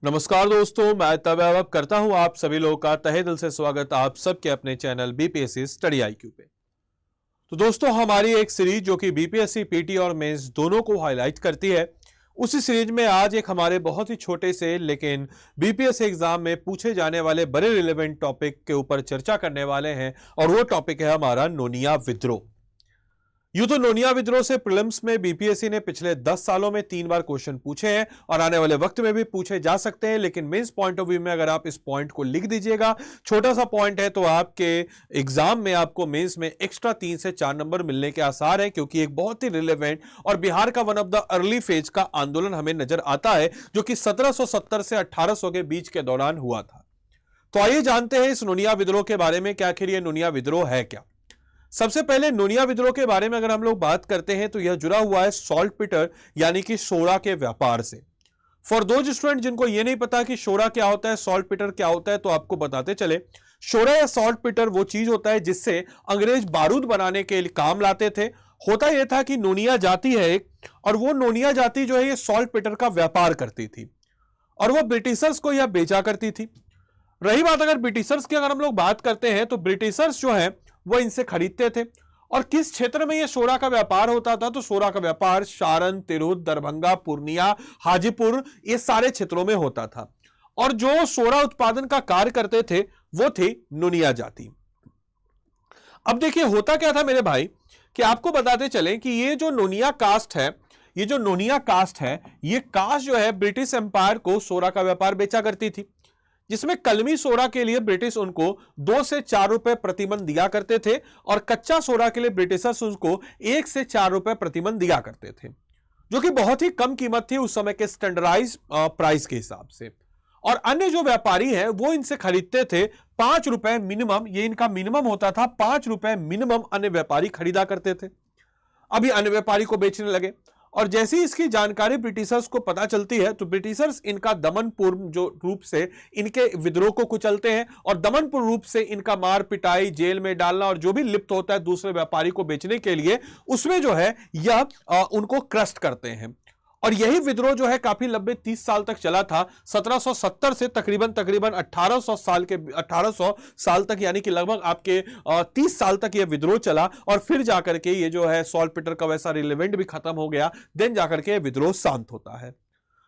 नमस्कार दोस्तों, मैं तब करता हूं आप सभी लोगों का तहे दिल से स्वागत आप सबके अपने चैनल बीपीएससी स्टडी आईक्यू पे। तो दोस्तों, हमारी एक सीरीज जो कि बीपीएससी पीटी और मेंस दोनों को हाईलाइट करती है, उसी सीरीज में आज एक हमारे बहुत ही छोटे से लेकिन बीपीएससी एग्जाम में पूछे जाने वाले बड़े रिलेवेंट टॉपिक के ऊपर चर्चा करने वाले हैं और वो टॉपिक है हमारा नोनिया विद्रोह। यूं तो नोनिया विद्रोह से प्रीलिम्स में बीपीएससी ने पिछले 10 सालों में 3 बार क्वेश्चन पूछे हैं और आने वाले वक्त में भी पूछे जा सकते हैं, लेकिन मेंस पॉइंट ऑफ व्यू में अगर आप इस पॉइंट को लिख दीजिएगा, छोटा सा पॉइंट है, तो आपके एग्जाम में आपको मेंस में एक्स्ट्रा 3 से 4 नंबर मिलने के आसार है, क्योंकि एक बहुत ही रिलेवेंट और बिहार का one of the early phase का आंदोलन हमें नजर आता है जो कि 1770 से 1800 के बीच के दौरान हुआ था। तो आइए जानते हैं इस नोनिया विद्रोह के बारे में कि आखिर यह नोनिया विद्रोह है क्या। सबसे पहले नोनिया विद्रोह के बारे में अगर हम लोग बात करते हैं तो यह जुड़ा हुआ है सॉल्ट पीटर यानी कि सोडा के व्यापार से। फॉर दोज स्टूडेंट जिनको यह नहीं पता कि सोडा क्या होता है, सॉल्ट पीटर क्या होता है, तो आपको बताते चले, सोडा या सॉल्ट पीटर वो चीज होता है जिससे अंग्रेज बारूद बनाने के लिए काम लाते थे। होता यह था कि नोनिया जाति है एक, और वो नोनिया जाति जो है ये सॉल्ट पीटर का व्यापार करती थी और वो ब्रिटिशर्स को यह बेचा करती थी। रही बात अगर ब्रिटिशर्स की अगर हम लोग बात करते हैं तो ब्रिटिशर्स जो है वो इनसे खरीदते थे। और किस क्षेत्र में ये सोडा का व्यापार होता था, तो सोडा का व्यापार सारण, तिरहुत, दरभंगा, पूर्णिया, हाजीपुर, ये सारे क्षेत्रों में होता था। और जो सोडा उत्पादन का कार्य करते थे वो थे नोनिया जाति। अब देखिए होता क्या था मेरे भाई, कि आपको बताते चले कि ये जो नोनिया कास्ट है, ये जो नोनिया कास्ट है, ये कास्ट जो है ब्रिटिश एम्पायर को सोडा का व्यापार बेचा करती थी, जिसमें कलमी सोडा के लिए ब्रिटिश उनको 2 से 4 रुपए प्रतिमन दिया करते थे और कच्चा सोडा के लिए ब्रिटिशर्स उनको 1 से 4 रुपए प्रतिमन दिया करते थे, जो कि बहुत ही कम कीमत थी उस समय के स्टैंडर्डाइज प्राइस के हिसाब से। और अन्य जो व्यापारी हैं वो इनसे खरीदते थे 5 रुपए मिनिमम, ये इनका मिनिमम होता था, 5 रुपए मिनिमम अन्य व्यापारी खरीदा करते थे। अभी अन्य व्यापारी को बेचने लगे और जैसे ही इसकी जानकारी ब्रिटिशर्स को पता चलती है तो ब्रिटिशर्स इनका दमनपूर्ण जो रूप से इनके विद्रोह को कुचलते हैं और दमनपूर्ण रूप से इनका मार पिटाई, जेल में डालना और जो भी लिप्त होता है दूसरे व्यापारी को बेचने के लिए, उसमें जो है यह उनको क्रस्ट करते हैं। और यही विद्रोह जो है काफी लंबे 30 साल तक चला था, 1770 से तकरीबन 1800 साल तक, यानी कि लगभग आपके 30 साल तक यह विद्रोह चला। और फिर जाकर के ये जो है सॉल्ट पीटर का वैसा रिलेवेंट भी खत्म हो गया, देन जाकर के विद्रोह शांत होता है।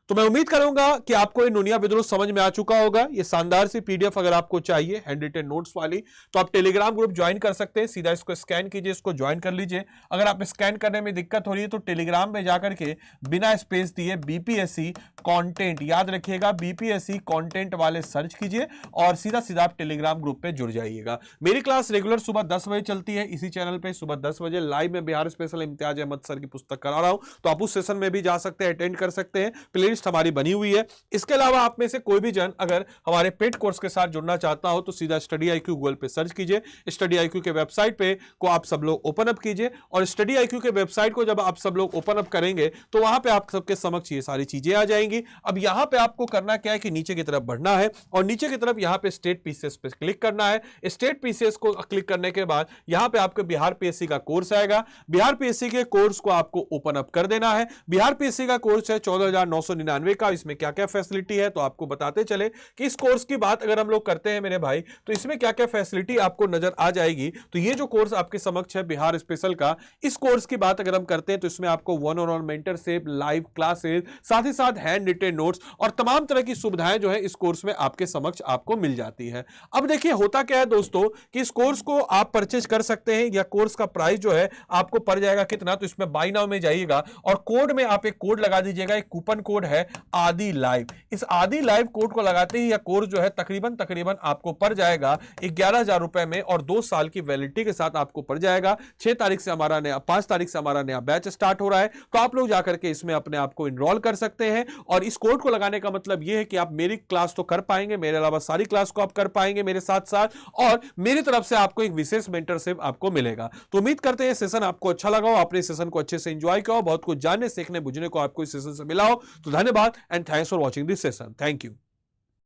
तो मैं उम्मीद करूंगा कि आपको ये नोनिया विद्रोह समझ में आ चुका होगा। ये शानदार सी पीडीएफ अगर आपको चाहिए हैंड रिटन नोट्स वाली, तो आप टेलीग्राम ग्रुप ज्वाइन कर सकते हैं। सीधा इसको स्कैन कीजिए, इसको ज्वाइन कर लीजिए। अगर आप स्कैन करने में दिक्कत हो रही है तो टेलीग्राम में जाकर के बिना स्पेस दिए बीपीएससी कंटेंट, याद रखिएगा बीपीएससी कंटेंट वाले सर्च कीजिए और सीधा सीधा आप टेलीग्राम ग्रुप पे जुड़ जाइएगा। मेरी क्लास रेगुलर सुबह 10 बजे चलती है, इसी चैनल पे सुबह 10 बजे लाइव में बिहार स्पेशल इम्तियाज अहमद सर की पुस्तक करा रहा हूं, तो आप उस सेशन में भी जा सकते हैं, अटेंड कर सकते हैं। प्लेलिस्ट हमारी बनी हुई है। इसके अलावा आप में से कोई भी जन अगर हमारे पेड कोर्स के साथ जुड़ना चाहता हो तो सीधा स्टडी आईक्यू गूगल पे सर्च कीजिए। स्टडी आईक्यू के वेबसाइट पे को आप सब लोग ओपन अप कीजिए और स्टडी आईक्यू के वेबसाइट को जब आप सब लोग ओपन अप करेंगे तो वहां पे आप सबके समक्ष ये सारी चीजें आ जाएंगी। अब यहां पे आपको करना क्या है कि नीचे की तरफ बढ़ना है और नीचे की तरफ यहां पे स्टेट पीसीएस पे क्लिक करना है। स्टेट पीसीएस को क्लिक करने के बाद यहां पे आपको बिहार पीएससी का कोर्स आएगा। बिहार पीएससी के कोर्स को आपको ओपन अप कर देना है। बिहार पीएससी का कोर्स है 14,999 का। इसमें क्या क्या फैसिलिटी है तो आपको बताते चले कि इस कोर्स की बात अगर हम लोग करते हैं मेरे भाई, तो इसमें क्या क्या फैसिलिटी आपको नजर आ जाएगी। तो ये जो कोर्स आपके समक्ष है बिहार स्पेशल का, इस कोर्स की बात अगर हम करते हैं तो इसमें आपको one on one mentorship, live classes, साथ ही साथ हैंड रिटेन नोट्स और तमाम तरह की सुविधाएं जो है इस कोर्स में आपके समक्ष आपको मिल जाती है। अब देखिए होता क्या है दोस्तों कि इस कोर्स को आप परचेज कर सकते हैं या कोर्स का प्राइस जो है आपको पड़ जाएगा कितना, तो इसमें बाय नाउ में जाइएगा और कोड में आप एक कोड लगा दीजिएगा। एक कूपन कोड है आदि लाइव। इस आदि लाइव कोड को लगाते ही यह कोर्स जो है तकरीबन आपको पड़ जाएगा 11,000 रुपए में और 2 साल की वैलिडिटी के साथ आपको पड़ जाएगा। 5 तारीख से हमारा नया बैच स्टार्ट हो रहा है, तो आप लोग जाकर के इसमें अपने आप को इनरोल कर सकते हैं। और इस कोड को लगाने का मतलब यह है कि आप मेरी क्लास तो कर पाएंगे, मेरे अलावा सारी क्लास को आप कर पाएंगे मेरे साथ साथ, और मेरी तरफ से आपको एक विशेष मेंटरशिप आपको मिलेगा। तो उम्मीद करते हैं सेशन आपको अच्छा लगा हो, आपने सेशन को अच्छे से एंजॉय किया हो, बहुत कुछ जानने सीखने बुझने को आपको इस सेशन से मिला हो। तो धन्यवाद and thanks for watching this session. Thank you.